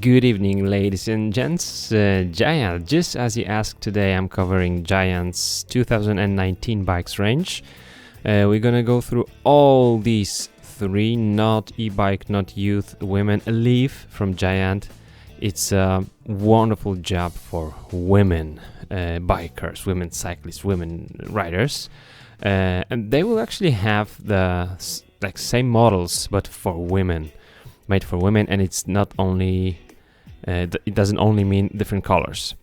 Good evening, ladies and gents. Giant, just as you asked today, I'm covering Giant's 2019 bikes range. We're gonna go through all these three, not e-bike, not youth, women, a Leaf from Giant. It's a wonderful job for women bikers, women cyclists, women riders. And they will actually have the same models, but for women. Made for women, and it's not only it doesn't only mean different colors.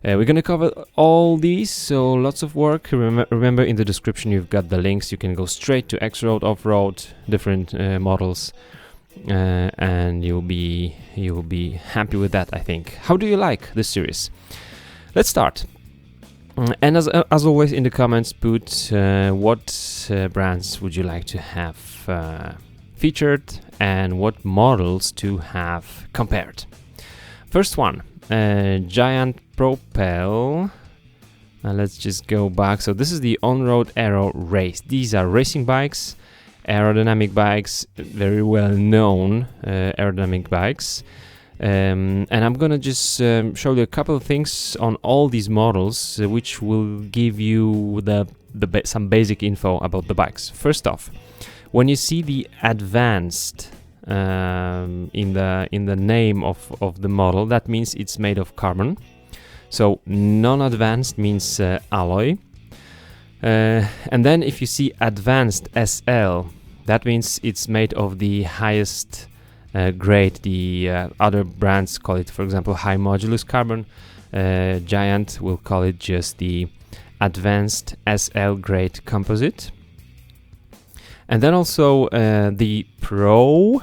We're gonna cover all these, so lots of work. Remember, in the description you've got the links. You can go straight to XTC off-road, different models, and you'll be happy with that, I think. How do you like this series? Let's start. And as always, in the comments, put what brands would you like to have featured and what models to have compared. First one, Giant Propel. Let's just go back. So this is the on-road aero race. These are racing bikes, aerodynamic bikes, very well known aerodynamic bikes. And I'm gonna just show you a couple of things on all these models, which will give you some basic info about the bikes. First off, when you see the Advanced in the name of the model, that means it's made of carbon. So non-advanced means alloy. And then if you see Advanced SL, that means it's made of the highest grade. The other brands call it, for example, high modulus carbon. Giant will call it just the Advanced SL grade composite. And then also the Pro,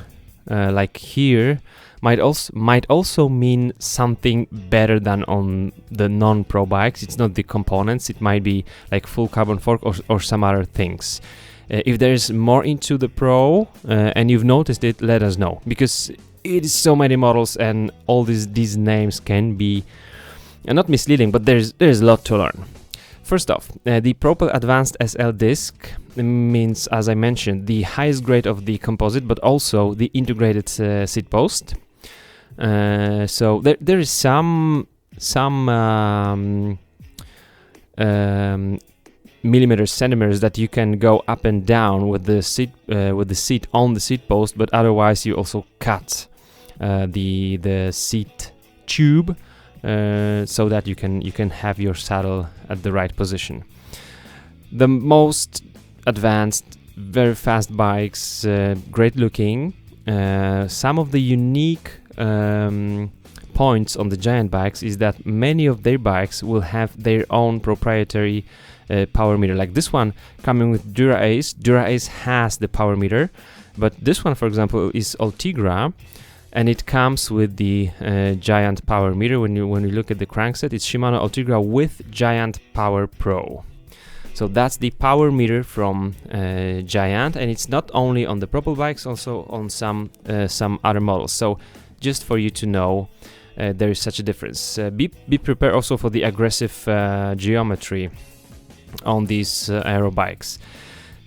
like here, might also mean something better than on the non-Pro bikes. It's not the components. It might be like full carbon fork or some other things. If there's more into the Pro and you've noticed it, let us know, because it is so many models and all these names can be not misleading, but there's a lot to learn. First off, the Propel Advanced SL disc means, as I mentioned, the highest grade of the composite, but also the integrated seat post. So there is some millimeters, centimeters that you can go up and down with the seat on the seat post, but otherwise you also cut the seat tube. So that you can have your saddle at the right position. The most advanced, very fast bikes, great looking. Some of the unique points on the Giant bikes is that many of their bikes will have their own proprietary power meter. Like this one coming with Dura-Ace. Dura-Ace has the power meter, but this one, for example, is Ultegra. And it comes with the Giant power meter. When you look at the crankset, it's Shimano Ultegra with Giant Power Pro. So that's the power meter from Giant, and it's not only on the Propel bikes, also on some other models. So just for you to know, there is such a difference. Be prepared also for the aggressive geometry on these aero bikes.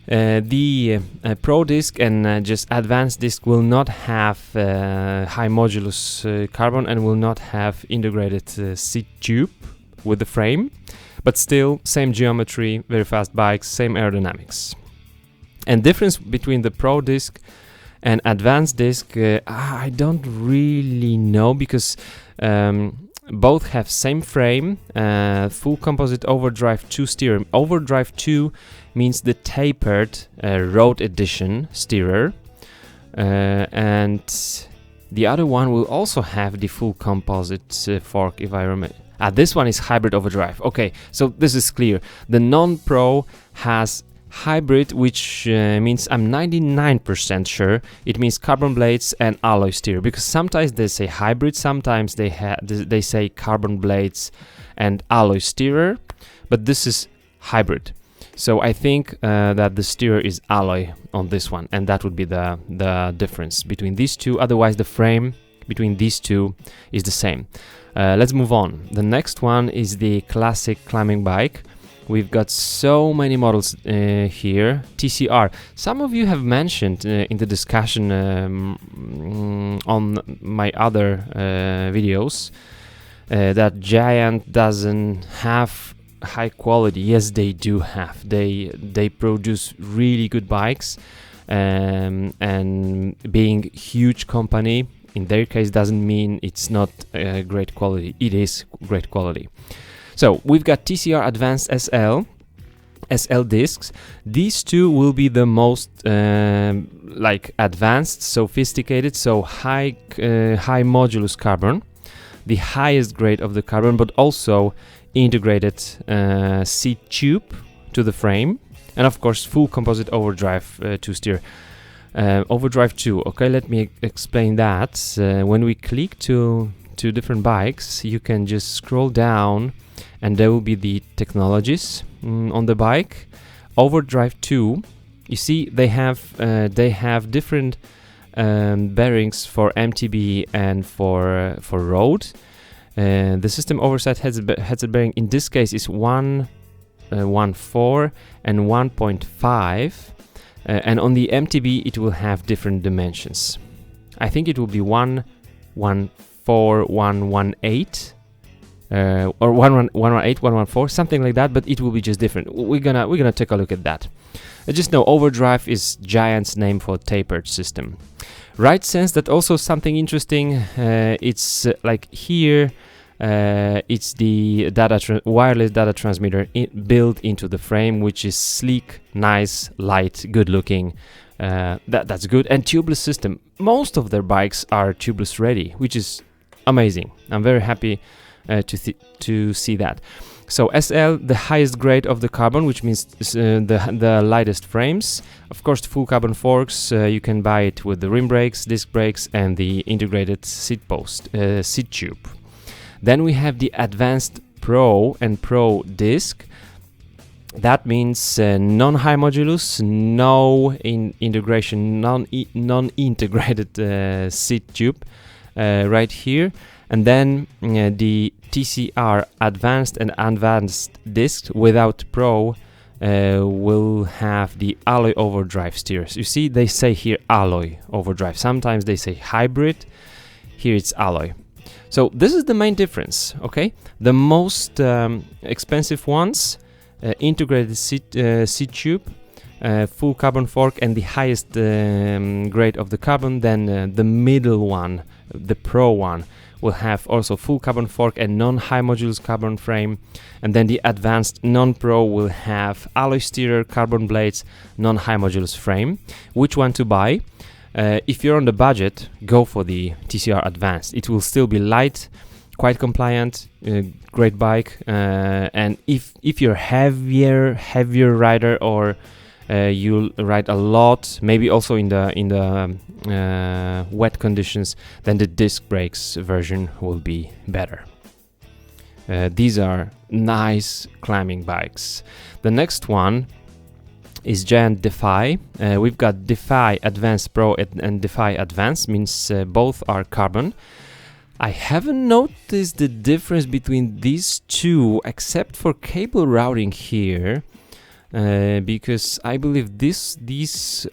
The Pro disc and just Advanced disc will not have high modulus carbon and will not have integrated seat tube with the frame, but still same geometry, very fast bikes, same aerodynamics. And difference between the Pro disc and Advanced disc, I don't really know, because both have same frame, full composite overdrive 2 steerer. Overdrive 2 means the tapered road edition steerer, and the other one will also have the full composite fork, if I remember. This one is hybrid overdrive. Okay, so this is clear. The non-Pro has hybrid, which means I'm 99% sure it means carbon blades and alloy steer, because sometimes they say hybrid, sometimes they say carbon blades and alloy steerer, but this is hybrid. So I think that the steerer is alloy on this one, and that would be the difference between these two. Otherwise, the frame between these two is the same. Let's move on. The next one is the classic climbing bike. We've got so many models here. TCR. Some of you have mentioned in the discussion on my other videos that Giant doesn't have high quality. Yes, they do have. They produce really good bikes, and being huge company in their case doesn't mean it's not great quality. It is great quality. So we've got TCR Advanced SL discs. These two will be the most like advanced, sophisticated, so high modulus carbon, the highest grade of the carbon, but also integrated seat tube to the frame, and of course full composite overdrive to steer. Overdrive 2. Okay, let me explain that. When we click to different bikes, you can just scroll down and there will be the technologies on the bike. Overdrive 2, you see they have different bearings for MTB and for road. The system oversight headset bearing in this case is 1.4 and 1.5, and on the MTB it will have different dimensions. I think it will be 1.14, 1.18. Or 1.18, 1.14, something like that, but it will be just different. We're gonna take a look at that. Just know overdrive is Giant's name for tapered system. Right sense, that also something interesting. It's like here, it's the wireless data transmitter built into the frame, which is sleek, nice, light, good looking. That's good. And tubeless system. Most of their bikes are tubeless ready, which is amazing. I'm very happy to see that. So SL, the highest grade of the carbon, which means the lightest frames. Of course, the full carbon forks, you can buy it with the rim brakes, disc brakes, and the integrated seat tube. Then we have the Advanced Pro and Pro disc. That means non-high modulus, no integration, non-integrated seat tube right here. And then the TCR Advanced and Advanced discs without Pro will have the alloy overdrive steers. You see, they say here alloy overdrive. Sometimes they say hybrid. Here it's alloy. So this is the main difference, okay? The most expensive ones, integrated seat tube, full carbon fork, and the highest grade of the carbon. Then the middle one, the Pro one, will have also full carbon fork and non-high modulus carbon frame. And then the Advanced non-Pro will have alloy steerer, carbon blades, non-high modulus frame. Which one to buy? If you're on the budget, go for the TCR Advanced. It will still be light, quite compliant, great bike. And if you're heavier rider, or you'll ride a lot, maybe also in the wet conditions, then the disc brakes version will be better. These are nice climbing bikes. The next one is Giant Defy. We've got Defy Advanced Pro and Defy Advanced, means both are carbon. I haven't noticed the difference between these two except for cable routing here. Because I believe these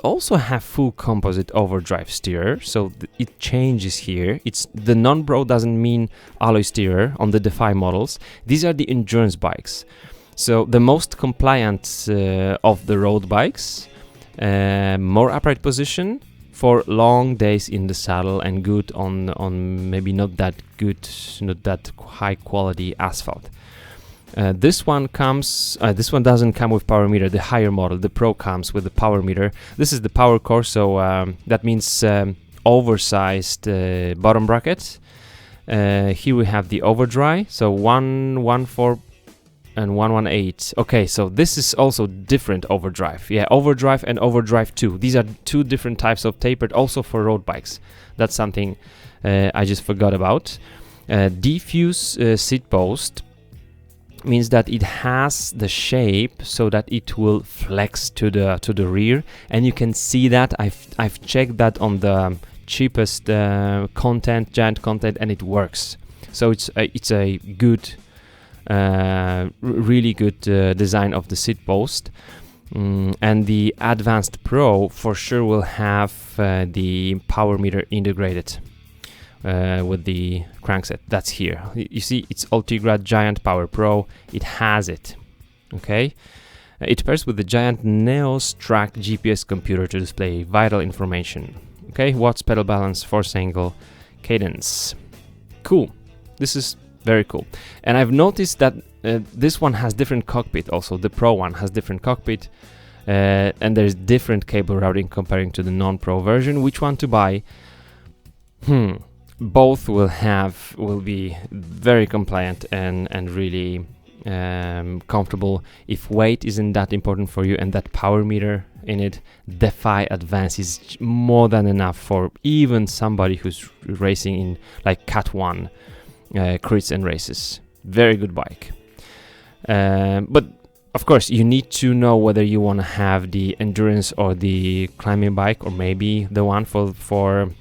also have full composite overdrive steerer, so it changes here. It's the non-Pro doesn't mean alloy steerer on the Defy models. These are the endurance bikes, so the most compliant of the road bikes. More upright position for long days in the saddle, and good on maybe not that high quality asphalt. This one doesn't come with power meter. The higher model, the Pro, comes with the power meter. This is the power core, so that means oversized bottom bracket. Here we have the overdrive, so 1.14 and 1.18. Okay, so this is also different overdrive. Yeah, overdrive and overdrive 2. These are two different types of tapered, also for road bikes. That's something I just forgot about. Diffuse seat post means that it has the shape so that it will flex to the rear, and you can see that I've checked that on the cheapest Contend, Giant Contend, and it works. So it's a good, really good design of the seat post. And the Advanced Pro for sure will have the power meter integrated with the crankset. That's here. You see, it's Ultigrad Giant Power Pro. It has it. Okay. It pairs with the Giant Neos Track GPS computer to display vital information. Okay, watts, pedal balance, force angle, cadence. Cool. This is very cool. And I've noticed that this one has different cockpit also. The Pro one has different cockpit. And there's different cable routing comparing to the non-Pro version. Which one to buy? Both will be very compliant and really comfortable. If weight isn't that important for you and that power meter in it, Defy Advanced is more than enough for even somebody who's racing in like Cat 1 crits and races. Very good bike. But of course you need to know whether you want to have the endurance or the climbing bike, or maybe the one for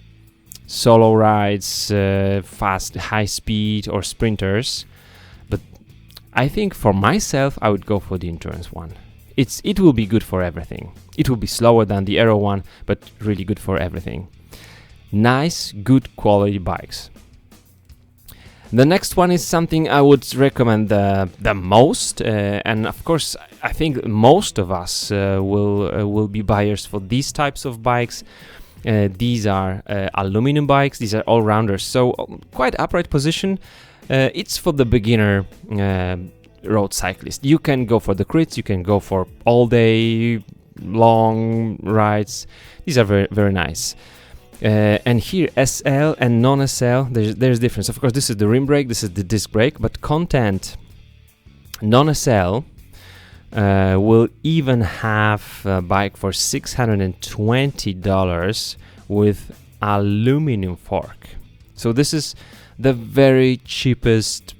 solo rides, fast, high speed, or sprinters. But I think for myself, I would go for the endurance one. It will be good for everything. It will be slower than the aero one, but really good for everything. Nice, good quality bikes. The next one is something I would recommend the most, and of course I think most of us will be buyers for these types of bikes. These are aluminum bikes. These are all-rounders, so quite upright position. It's for the beginner road cyclist. You can go for the crits, you can go for all-day long rides. These are very, very nice. And here SL and non-SL, there's difference. Of course, this is the rim brake, this is the disc brake, but Contend non-SL will even have a bike for $620 with aluminum fork. So this is the very cheapest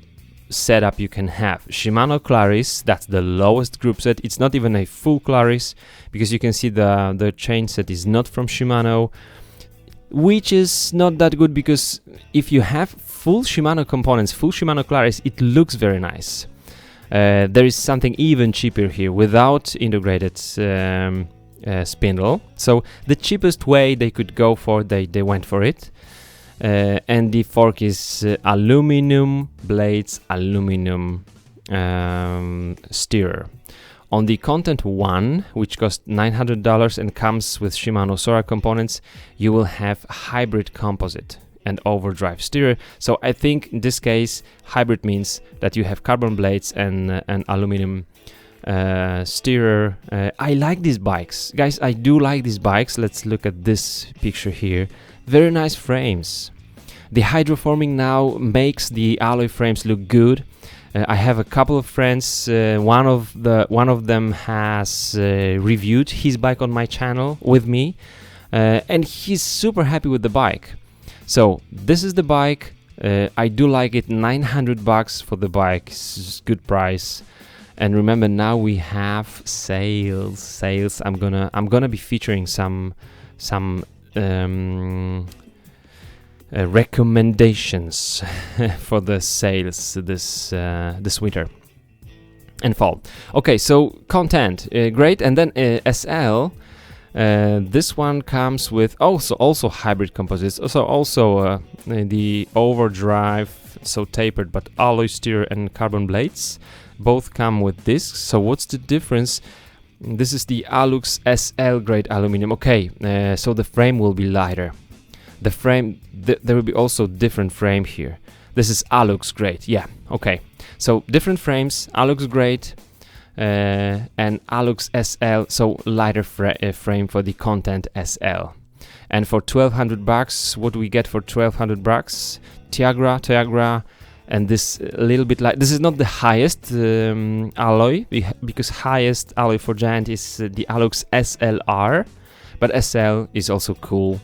setup you can have. Shimano Claris, that's the lowest group set. It's not even a full Claris, because you can see the chain set is not from Shimano, which is not that good, because if you have full Shimano components, full Shimano Claris, it looks very nice. There is something even cheaper here without integrated spindle. So the cheapest way they could go for, they went for it. And the fork is aluminum blades, aluminum steerer. On the Contend 1, which costs $900 and comes with Shimano Sora components, you will have hybrid composite and overdrive steerer. So I think in this case, hybrid means that you have carbon blades and aluminum steerer. I like these bikes. Guys, I do like these bikes. Let's look at this picture here. Very nice frames. The hydroforming now makes the alloy frames look good. I have a couple of friends. One of them has reviewed his bike on my channel with me, and he's super happy with the bike. So this is the bike. I do like it. $900 for the bike. It's good price. And remember, now we have sales. I'm gonna be featuring some recommendations for the sales this winter and fall. Okay, so Contend, great. And then SL, this one comes with also hybrid composites, also the overdrive, so tapered, but alloy steer and carbon blades both come with discs. So what's the difference? This is the Alux SL grade aluminum. Okay, so the frame will be lighter. The frame, there will be also different frame here. This is Alux grade, yeah, okay. So different frames, Alux grade and Alux SL, so lighter frame for the Contend SL. And for $1,200, what do we get for $1,200? Tiagra, and this little bit light. This is not the highest alloy, because highest alloy for Giant is the Alux SLR, but SL is also cool.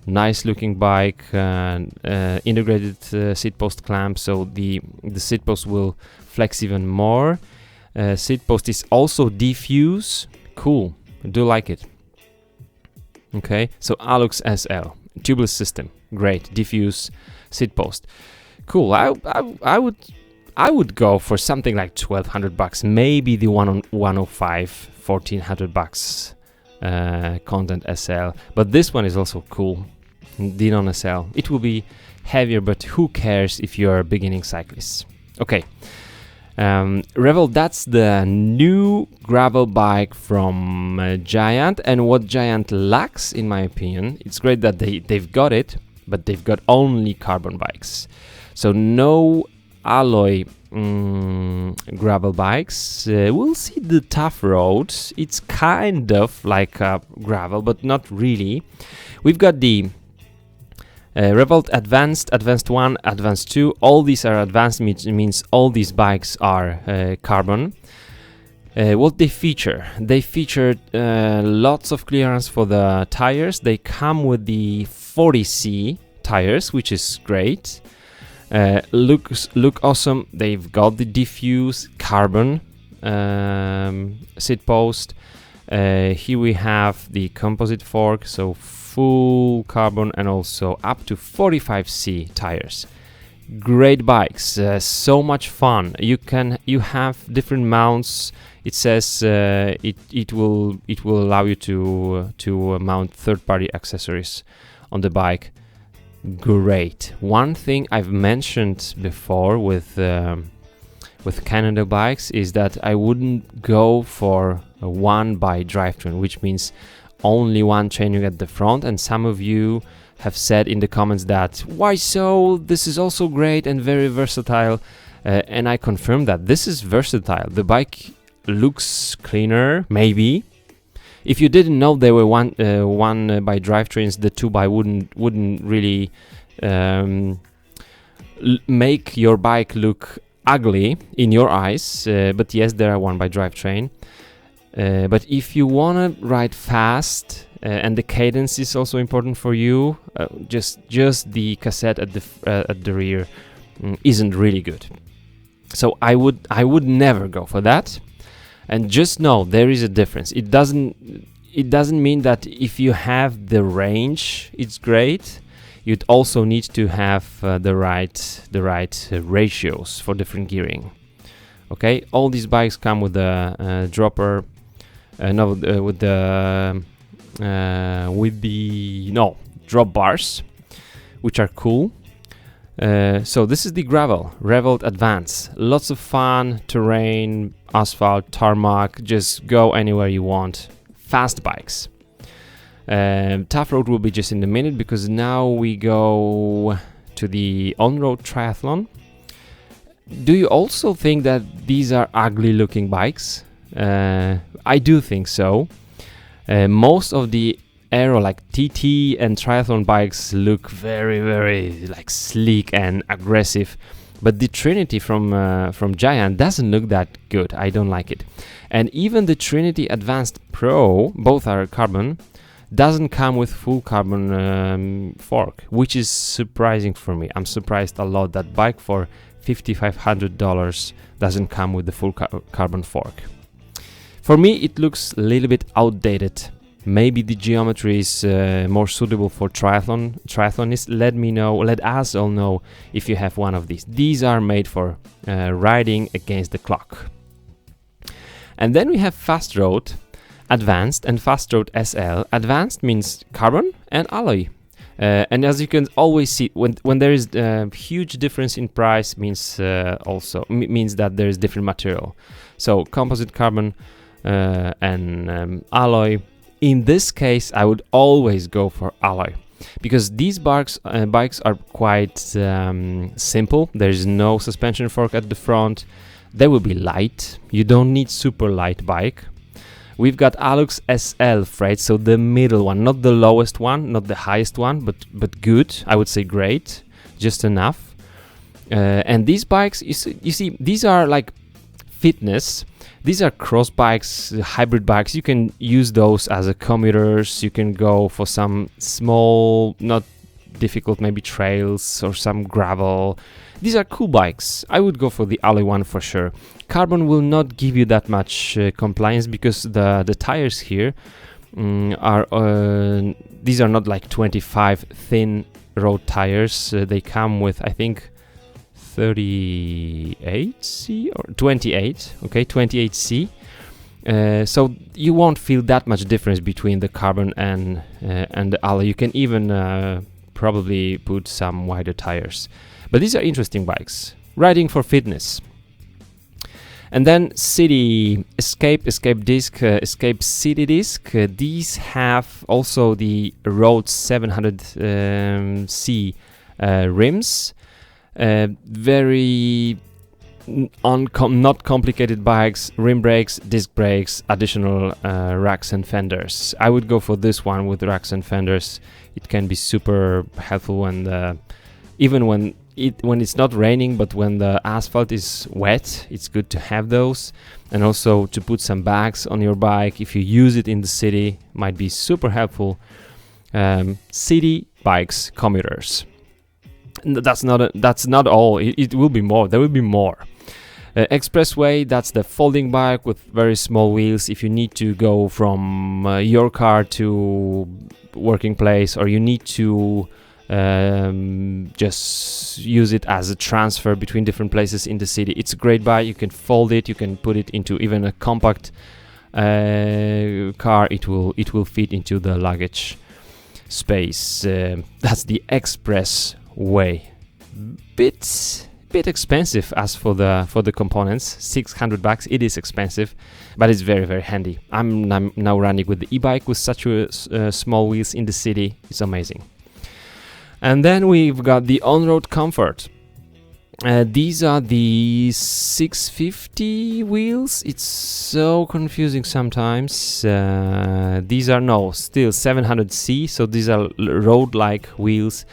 Nice looking bike, integrated seat post clamp, so the seat post will flex even more. Seat post is also diffuse. Cool, I do like it. Okay, so Alux SL, tubeless system, great, diffuse seat post. Cool. I I would go for something like $1,200, maybe the 105, $1,400 Contend SL. But this one is also cool, the non-SL. It will be heavier, but who cares if you're a beginning cyclist? Okay. Revolt, that's the new gravel bike from Giant, and what Giant lacks, in my opinion, it's great that they've got it, but they've got only carbon bikes. So no alloy gravel bikes. We'll see the ToughRoad. It's kind of like a gravel, but not really. We've got the Revolt Advanced, Advanced 1, Advanced 2, all these are advanced, means all these bikes are carbon. What they feature? They feature lots of clearance for the tires. They come with the 40C tires, which is great. Look awesome. They've got the diffuse carbon seat post. Here we have the composite fork, so full carbon, and also up to 45C tires. Great bikes, so much fun. You have different mounts. It says it will allow you to mount third-party accessories on the bike. Great. One thing I've mentioned before with Canada bikes is that I wouldn't go for a one by drivetrain, which means only one chaining at the front, and some of you have said in the comments that why so, this is also great and very versatile, and I confirm that this is versatile. The bike looks cleaner, maybe. If you didn't know there were one by drivetrains, the 2x wouldn't really make your bike look ugly in your eyes, but yes, there are one by drivetrain. But if you wanna ride fast and the cadence is also important for you, just the cassette at the rear isn't really good. So I would never go for that. And just know there is a difference. It doesn't mean that if you have the range, it's great. You'd also need to have the right ratios for different gearing. Okay, all these bikes come with a dropper. Drop bars, which are cool. So this is the gravel Revolt Advance. Lots of fun, terrain, asphalt, tarmac, just go anywhere you want. Fast bikes. ToughRoad will be just in a minute, because now we go to the on-road triathlon. Do you also think that these are ugly looking bikes? I do think so. Most of the aero, like TT and triathlon bikes, look very, very like sleek and aggressive, but the Trinity from Giant doesn't look that good. I don't like it. And even the Trinity Advanced Pro, both are carbon, doesn't come with full carbon fork, which is surprising for me. I'm surprised a lot that bike for $5,500 doesn't come with the full carbon fork. For me, it looks a little bit outdated. Maybe the geometry is more suitable for triathlonists. Let us all know if you have one of these. These are made for riding against the clock. And then we have FastRoad Advanced and FastRoad SL. Advanced means carbon and alloy. And as you can always see, when there is a huge difference in price, means that there is different material. So composite carbon and alloy. In this case, I would always go for alloy, because these bikes are quite simple. There is no suspension fork at the front. They will be light. You don't need super light bike. We've got Alux SL freight, so the middle one, not the lowest one, not the highest one, but good. I would say great, just enough. And these bikes, you see, these are like fitness. These are cross bikes, hybrid bikes. You can use those as a commuters. You can go for some small, not difficult, maybe trails or some gravel. These are cool bikes. I would go for the alloy one for sure. Carbon will not give you that much compliance, because the tires here are these are not like 25 thin road tires. They come with, I think, 38C or 28, okay, 28C. So you won't feel that much difference between the carbon and the alloy. You can even probably put some wider tires. But these are interesting bikes. Riding for fitness. And then City Escape Disc, Escape City Disc. These have also the Road 700C rims. Very not complicated bikes, rim brakes, disc brakes, additional racks and fenders. I would go for this one with racks and fenders. It can be super helpful when even when it's not raining, but when the asphalt is wet, it's good to have those. And also to put some bags on your bike if you use it in the city, might be super helpful. City bikes, commuters. That's not all. It will be more. There will be more. ExpressWay, that's the folding bike with very small wheels. If you need to go from your car to working place, or you need to just use it as a transfer between different places in the city, it's a great bike. You can fold it. You can put it into even a compact car. It will fit into the luggage space. That's the ExpressWay. Bit expensive as for the components, $600. It is expensive, but it's very, very handy. I'm now running with the e-bike with such small wheels in the city. It's amazing. And then we've got the on-road comfort. These are the 650 wheels. It's so confusing sometimes. These are still 700C, so these are road-like wheels,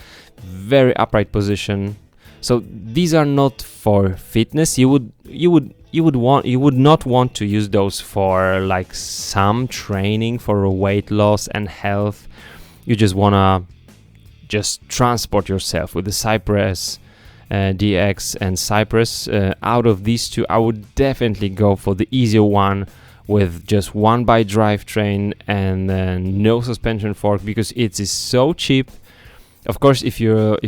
very upright position. So these are not for fitness. You would not want to use those for like some training for weight loss and health. You just wanna transport yourself with the Cypress DX and Cypress. Out of these two, I would definitely go for the easier one with just one by drivetrain and no suspension fork, because it is so cheap. Of course, if you're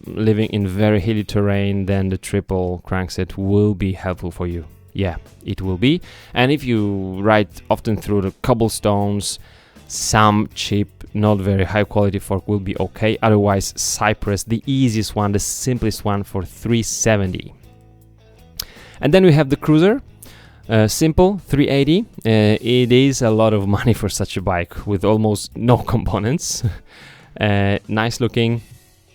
living in very hilly terrain, then the triple crankset will be helpful for you. Yeah, it will be. And if you ride often through the cobblestones, some cheap, not very high quality fork will be okay. Otherwise, Cypress, the easiest one, the simplest one, for $370. And then we have the Cruiser, simple, $380. It is a lot of money for such a bike with almost no components. Nice looking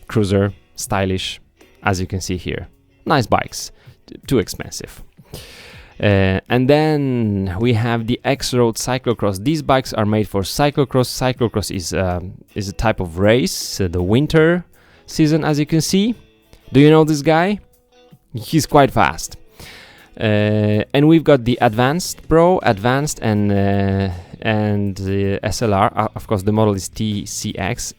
Cruiser, stylish, as you can see here. Nice bikes, too expensive. And then we have the X-Road Cyclocross. These bikes are made for cyclocross. Cyclocross is a type of race, the winter season, as you can see. Do you know this guy? He's quite fast. And we've got the Advanced Pro, Advanced, and the SLR. Of course, the model is TCX.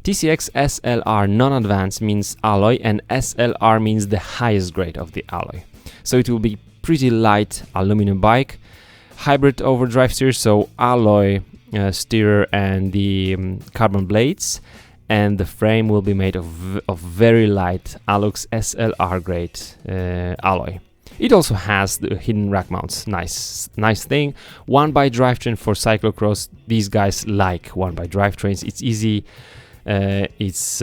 TCX SLR non-advanced means alloy, and SLR means the highest grade of the alloy. So it will be pretty light aluminum bike, hybrid overdrive steer, so alloy steer and the carbon blades, and the frame will be made of very light Alux SLR grade alloy. It also has the hidden rack mounts. Nice thing. One by drivetrain for cyclocross. These guys like one by drivetrains. It's easy. It's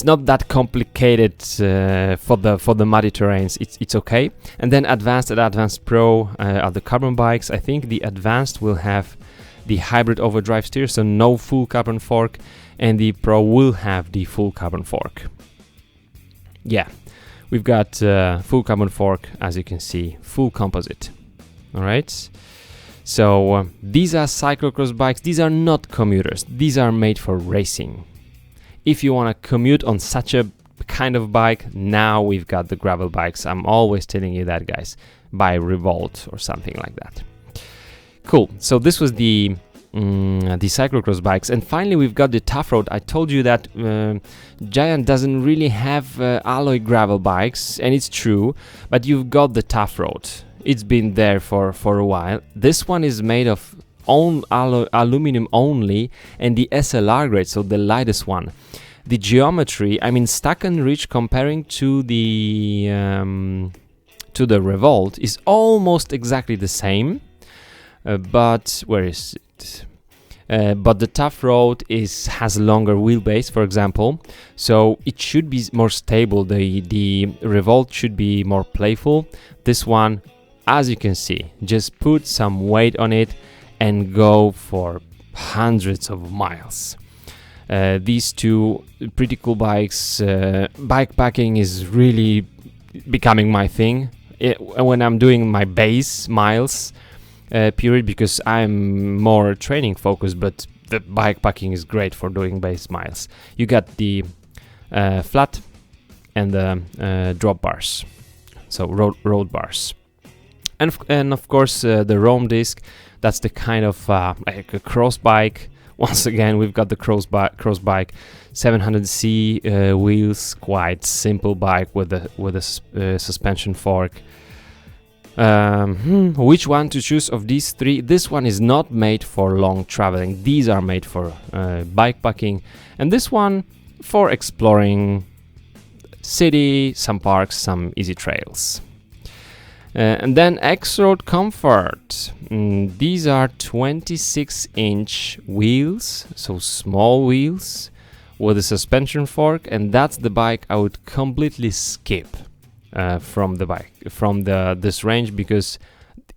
not that complicated for the muddy terrains. It's okay. And then Advanced and Advanced Pro are the carbon bikes. I think the Advanced will have the hybrid overdrive steer, so no full carbon fork, and the Pro will have the full carbon fork. Yeah, we've got full carbon fork, as you can see, full composite. All right. So these are cyclocross bikes. These are not commuters. These are made for racing. If you want to commute on such a kind of bike, now we've got the gravel bikes. I'm always telling you that, guys. Buy Revolt or something like that. Cool. So this was the cyclocross bikes. And finally, we've got the ToughRoad. I told you that Giant doesn't really have alloy gravel bikes, and it's true. But you've got the ToughRoad. It's been there for a while. This one is made of aluminum only, and the SLR grade, so the lightest one. the geometry, I mean, stack and reach comparing to the Revolt is almost exactly the same, but where is it? But the ToughRoad has a longer wheelbase, for example, so it should be more stable. The Revolt should be more playful. This one, as you can see, just put some weight on it and go for hundreds of miles. These two pretty cool bikes. Bikepacking is really becoming my thing when I'm doing my base miles period, because I'm more training focused, but the bikepacking is great for doing base miles. You got the flat and the drop bars, so road bars, and of course the Rome disc. That's the kind of like a cross bike. Once again, we've got the cross bike, 700C wheels, quite simple bike with a suspension fork. Which one to choose of these three? This one is not made for long traveling. These are made for bikepacking, and this one for exploring city, some parks, some easy trails. And then X-Road Comfort. These are 26-inch wheels, so small wheels with a suspension fork, and that's the bike I would completely skip from this range, because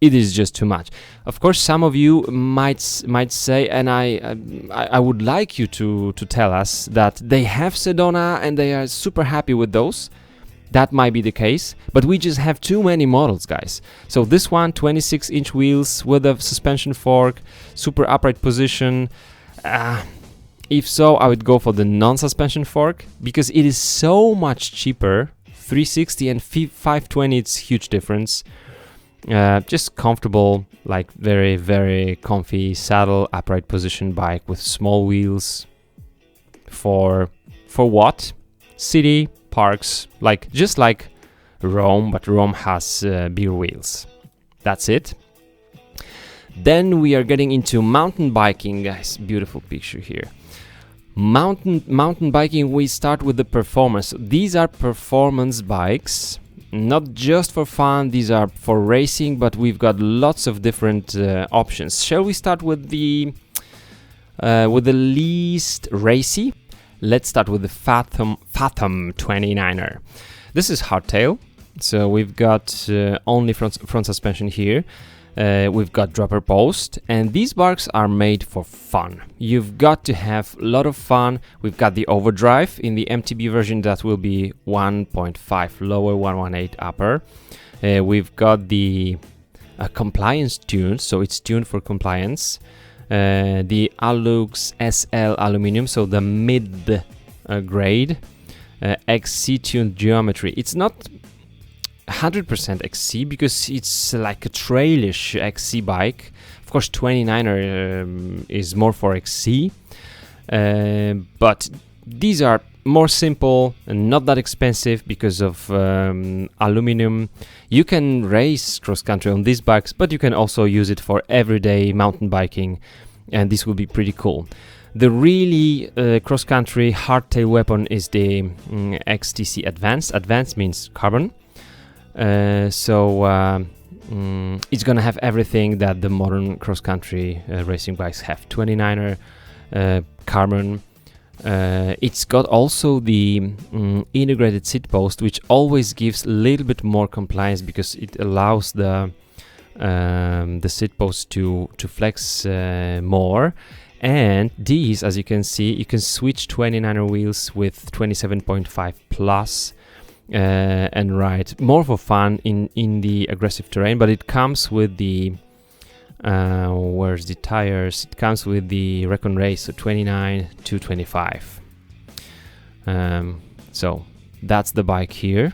it is just too much. Of course, some of you might say, and I would like you to tell us that they have Sedona and they are super happy with those. That might be the case, but we just have too many models, guys. So this one, 26-inch wheels with a suspension fork, super upright position. If so, I would go for the non-suspension fork, because it is so much cheaper. 360 and 520, it's huge difference. Just comfortable, like very, very comfy saddle, upright position bike with small wheels. For what? City, parks, just like Rome, but Rome has bigger wheels. That's it. Then we are getting into mountain biking, guys. Beautiful picture here. Mountain biking, we start with the performance. These are performance bikes, not just for fun. These are for racing, but we've got lots of different options. Shall we start with the least racy? Let's start with the Fathom 29er. This is hardtail, so we've got only front suspension here. We've got dropper post, and these bikes are made for fun. You've got to have a lot of fun. We've got the overdrive in the MTB version, that will be 1.5 lower, 118 upper. We've got the compliance tune, so it's tuned for compliance. The Alux SL aluminum, so the mid grade. XC tuned geometry. It's not 100% XC, because it's like a trailish XC bike. Of course, 29er is more for XC, but these are more simple and not that expensive because of aluminum. You can race cross country on these bikes, but you can also use it for everyday mountain biking, and this will be pretty cool. The really cross country hardtail weapon is the XTC Advanced. Advanced means carbon. It's gonna have everything that the modern cross-country racing bikes have. 29er, carbon. It's got also the integrated seat post, which always gives a little bit more compliance, because it allows the seat post to flex more. And these, as you can see, you can switch 29er wheels with 27.5 plus. And ride more for fun in the aggressive terrain, but it comes with the where's the tires? It comes with the Recon Race, so 29 to 25. So that's the bike here.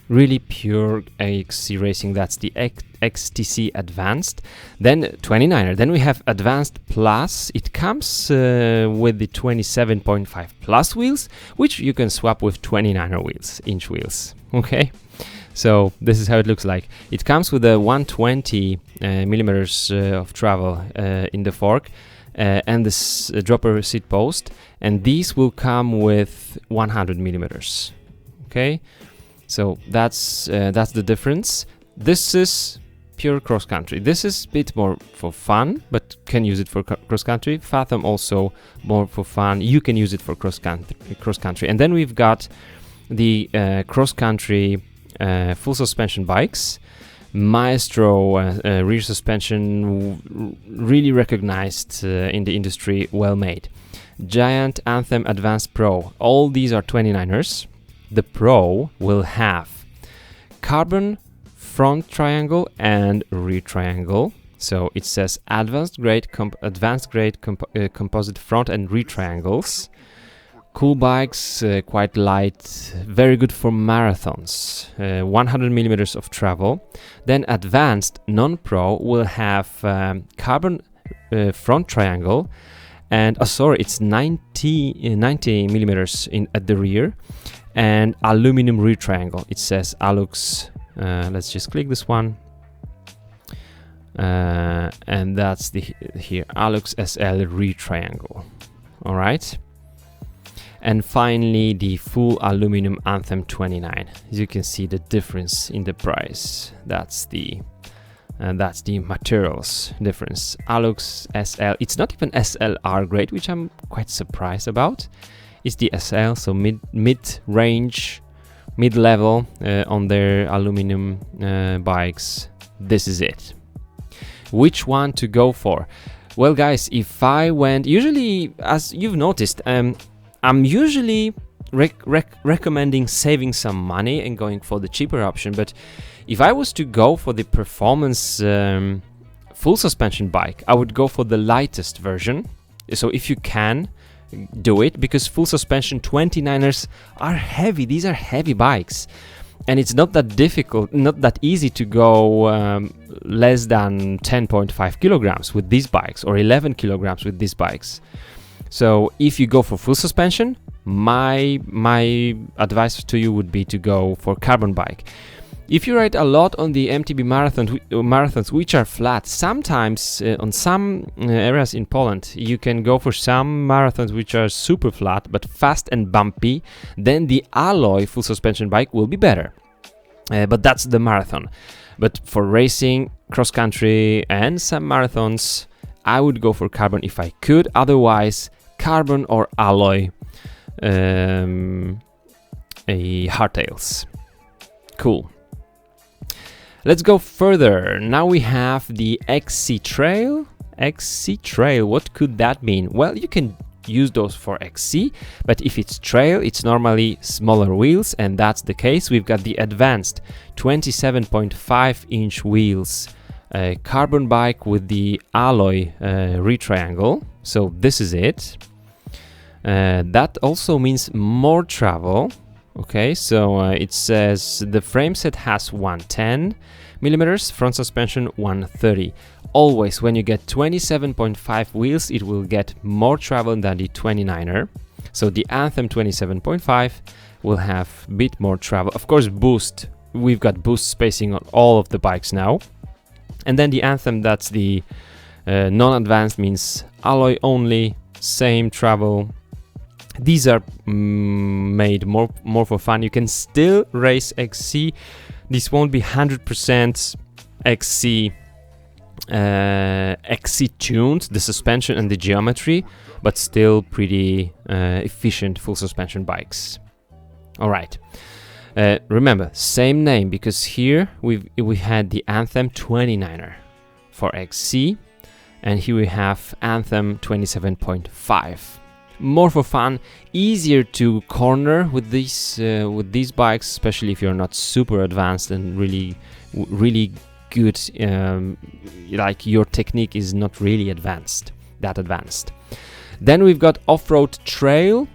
Really pure XC racing. That's the XTC Advanced. Then 29er. Then we have Advanced Plus. It comes with the 27.5 plus wheels, which you can swap with 29er wheels, inch wheels. Okay, so this is how it looks like. It comes with a 120 millimeters of travel in the fork, and this dropper seat post, and these will come with 100 millimeters. Okay, so that's the difference. This is pure cross country. This is a bit more for fun, but can use it for cross country. Fathom also more for fun. You can use it for cross country. And then we've got the cross country full suspension bikes. Maestro rear suspension, really recognized in the industry, well made. Giant, Anthem, Advanced, Pro. All these are 29ers. The Pro will have carbon front triangle and rear triangle. So it says advanced grade composite front and rear triangles. Cool bikes, quite light, very good for marathons. 100 millimeters of travel. Then advanced non-pro will have carbon front triangle, and it's 90 millimeters at the rear, and aluminum rear triangle. It says Alux. Let's just click this one, and that's here Alux SL rear triangle. All right. And finally, the full aluminum Anthem 29. As you can see, the difference in the price. That's the materials difference. Alux SL. It's not even SLR grade, which I'm quite surprised about. It's the SL, so mid-range, mid-level on their aluminum bikes. This is it. Which one to go for? Well, guys, if I went, usually, as you've noticed, I'm usually recommending saving some money and going for the cheaper option, but if I was to go for the performance full suspension bike, I would go for the lightest version. So if you can, do it, because full suspension 29ers are heavy. These are heavy bikes, and it's not that difficult, not that easy to go less than 10.5 kilograms with these bikes, or 11 kilograms with these bikes. So if you go for full suspension, my advice to you would be to go for carbon bike. If you ride a lot on the MTB marathons which are flat, sometimes on some areas in Poland you can go for some marathons which are super flat but fast and bumpy, then the alloy full suspension bike will be better. But that's the marathon. But for racing, cross country and some marathons, I would go for carbon if I could. Otherwise, carbon or alloy hardtails. Cool. Let's go further. Now we have the XC Trail. XC Trail, what could that mean? Well, you can use those for XC, but if it's trail, it's normally smaller wheels, and that's the case. We've got the advanced 27.5-inch wheels, carbon bike with the alloy rear triangle. So this is it. That also means more travel. Okay, so it says the frame set has 110 millimeters, front suspension 130. Always when you get 27.5 wheels, it will get more travel than the 29er. So the Anthem 27.5 will have a bit more travel. Of course, boost. We've got boost spacing on all of the bikes now. And then the Anthem, that's the non-advanced, means alloy only, same travel. These are made more for fun. You can still race XC. This won't be 100% XC tuned, the suspension and the geometry, but still pretty efficient full suspension bikes. All right. Remember, same name, because here we had the Anthem 29er for XC, and here we have Anthem 27.5. More for fun, easier to corner with these bikes, especially if you're not super advanced and really good, like your technique is not really that advanced. Then we've got off-road trail,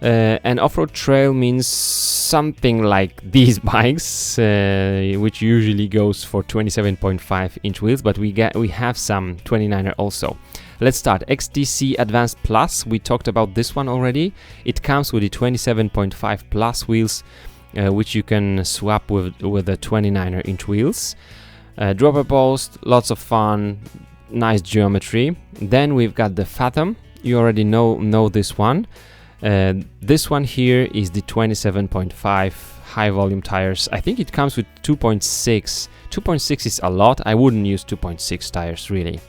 and off-road trail means something like these bikes, which usually goes for 27.5-inch wheels, but we have some 29er also. Let's start. XTC Advanced Plus, we talked about this one already. It comes with the 27.5 plus wheels, which you can swap with the 29er inch wheels. Dropper post, lots of fun, nice geometry. Then we've got the Fathom. You already know this one. This one here is the 27.5 high volume tires. I think it comes with 2.6. 2.6 is a lot. I wouldn't use 2.6 tires really.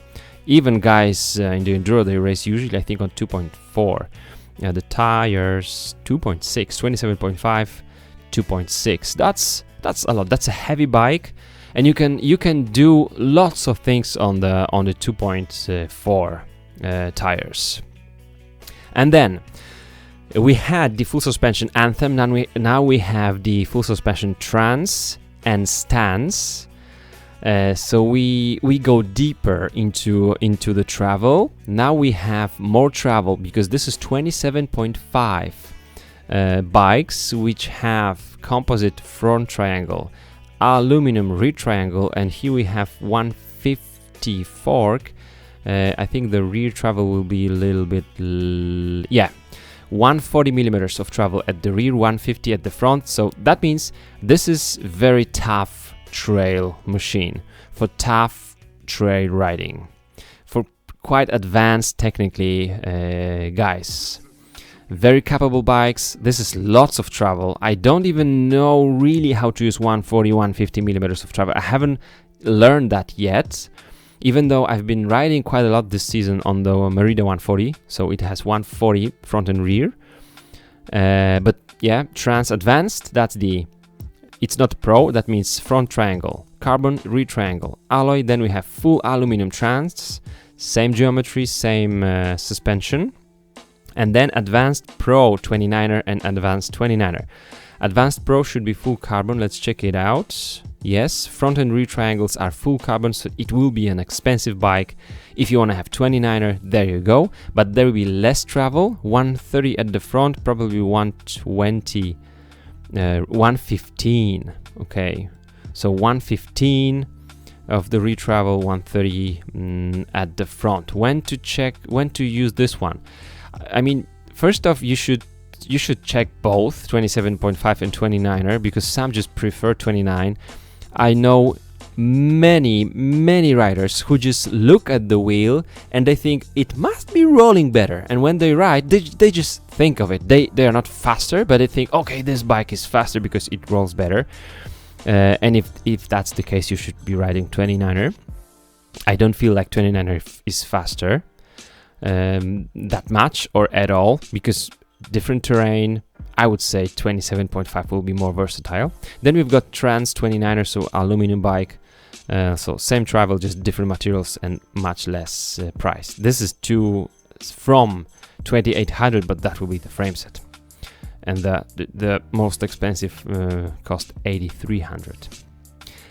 Even guys in the Enduro, they race usually I think on 2.4. The tires 2.6, 27.5, 2.6. That's a lot. That's a heavy bike, and you can do lots of things on the 2.4 tires. And then we had the full suspension Anthem. Now we have the full suspension Trans and Stance. So we go deeper into the travel. Now we have more travel because this is 27.5 bikes which have composite front triangle, aluminum rear triangle, and here we have 150 fork. I think the rear travel will be a little bit 140 millimeters of travel at the rear, 150 at the front. So that means this is very tough trail machine for tough trail riding, for quite advanced technically guys. Very capable bikes. This is lots of travel. I don't even know really how to use 140, 150 millimeters of travel. I haven't learned that yet, even though I've been riding quite a lot this season on the Merida 140. So it has 140 front and rear. But yeah, Trans Advanced, it's not Pro, that means front triangle, carbon rear triangle, alloy. Then we have full aluminum Trans, same geometry, same suspension. And then Advanced Pro 29er and Advanced 29er. Advanced Pro should be full carbon. Let's check it out. Yes, front and rear triangles are full carbon, so it will be an expensive bike. If you want to have 29er, there you go. But there will be less travel. 130 at the front, probably 120, 115. Okay, so 115 of the rear travel, 130 at the front. When to use this one? I mean, first off, you should check both 27.5 and 29er, because some just prefer 29. I know many riders who just look at the wheel and they think it must be rolling better, and when they ride they just think of it. They are not faster, but they think, okay, this bike is faster because it rolls better. And if that's the case, you should be riding 29er. I don't feel like 29er is faster that much or at all, because different terrain. I would say 27.5 will be more versatile. Then we've got Trans 29er, so aluminum bike. So same travel, just different materials and much less price. This is from 2800, but that will be the frame set. And the most expensive cost 8300.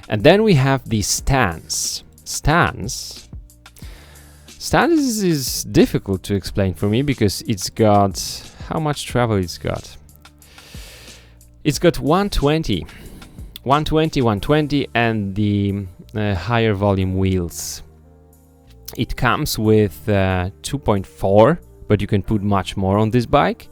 And then we have the Stance. Stance is difficult to explain for me, because it's got, how much travel it's got? It's got 120, and the higher volume wheels. It comes with 2.4, but you can put much more on this bike.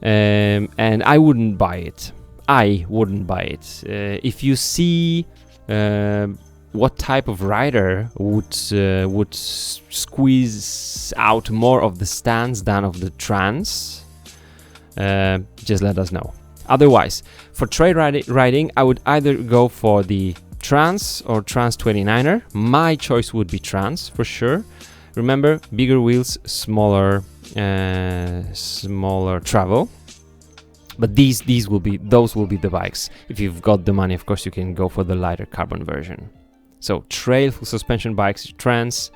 And I wouldn't buy it. If you see what type of rider would squeeze out more of the Stance than of the Trans, just let us know. Otherwise, for trail riding, I would either go for the Trans or Trans 29er. My choice would be Trans for sure. Remember, bigger wheels, smaller travel. But those will be the bikes. If you've got the money, of course, you can go for the lighter carbon version. So trail full suspension bikes, Trans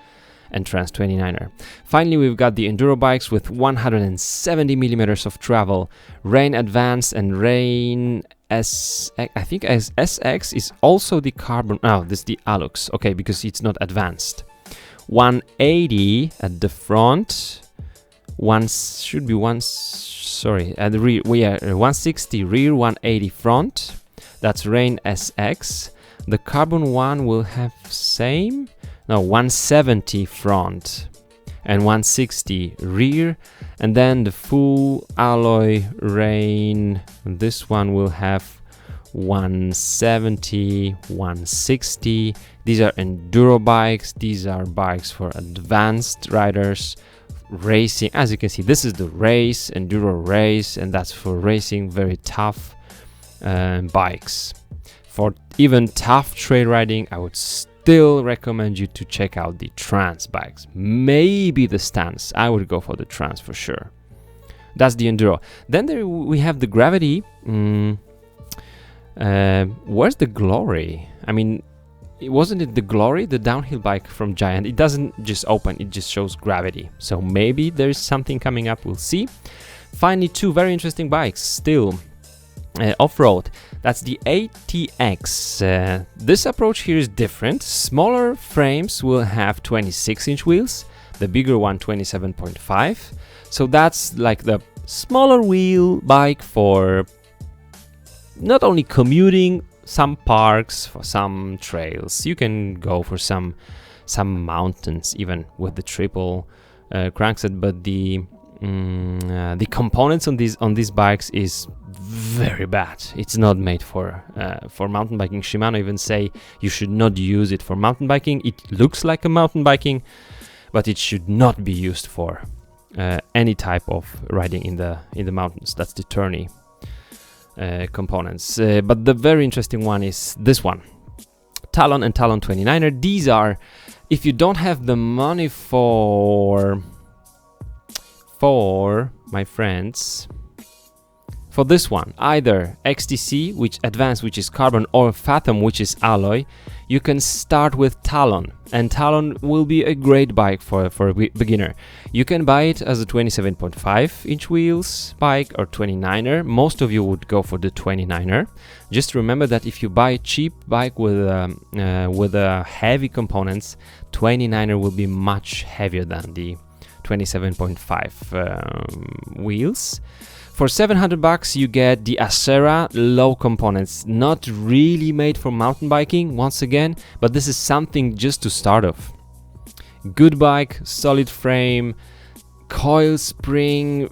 and Trans 29er. Finally, we've got the Enduro bikes with 170 millimeters of travel. Rain Advanced and Rain SX. I think as SX is also the carbon. Oh, this is the Alux. Okay, because it's not advanced. 180 at the front. At the rear. We are 160 rear, 180 front. That's Rain SX. The carbon one will have 170 front and 160 rear, and then the full alloy Rain, this one will have 170, 160. These are enduro bikes. These are bikes for advanced riders. Racing, as you can see, this is the race, enduro race, and that's for racing. Very tough bikes. For even tough trail riding, I would still recommend you to check out the trans bikes. Maybe the stance. I would go for the trans for sure. That's the enduro. Then we have the gravity. Where's the glory? I mean, wasn't it the glory, the downhill bike from Giant? It doesn't just open, it just shows gravity. So maybe there's something coming up, we'll see. Finally, two very interesting bikes still. Off-road, that's the ATX. This approach here is different. Smaller frames will have 26-inch wheels, the bigger one 27.5. So that's like the smaller wheel bike for not only commuting, some parks, for some trails. You can go for some mountains even with the triple crankset, but the components on these bikes is very bad. It's not made for mountain biking. Shimano even say you should not use it for mountain biking. It looks like a mountain biking, but it should not be used for any type of riding in the mountains. That's the tourney components. But the very interesting one is this one, Talon and Talon 29er. These are, if you don't have the money for my friends, for this one, either XTC, which Advanced, which is carbon, or Fathom, which is alloy, you can start with Talon, and Talon will be a great bike for a beginner. You can buy it as a 27.5-inch wheels bike or 29er. Most of you would go for the 29er. Just remember that if you buy a cheap bike with heavy components, 29er will be much heavier than the 27.5 wheels. For 700 bucks, you get the Acera low components, not really made for mountain biking once again, but this is something just to start off. Good bike, solid frame, coil spring,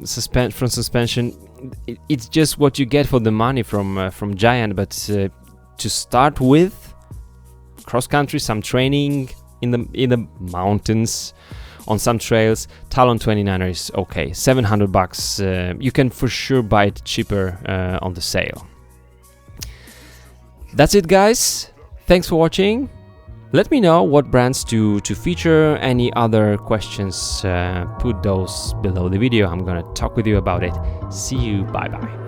suspension. It's just what you get for the money from Giant, but to start with, cross country, some training in the mountains. On some trails, Talon 29er is okay. 700 bucks. You can for sure buy it cheaper on the sale. That's it, guys. Thanks for watching. Let me know what brands to feature. Any other questions, put those below the video. I'm gonna talk with you about it. See you. Bye bye.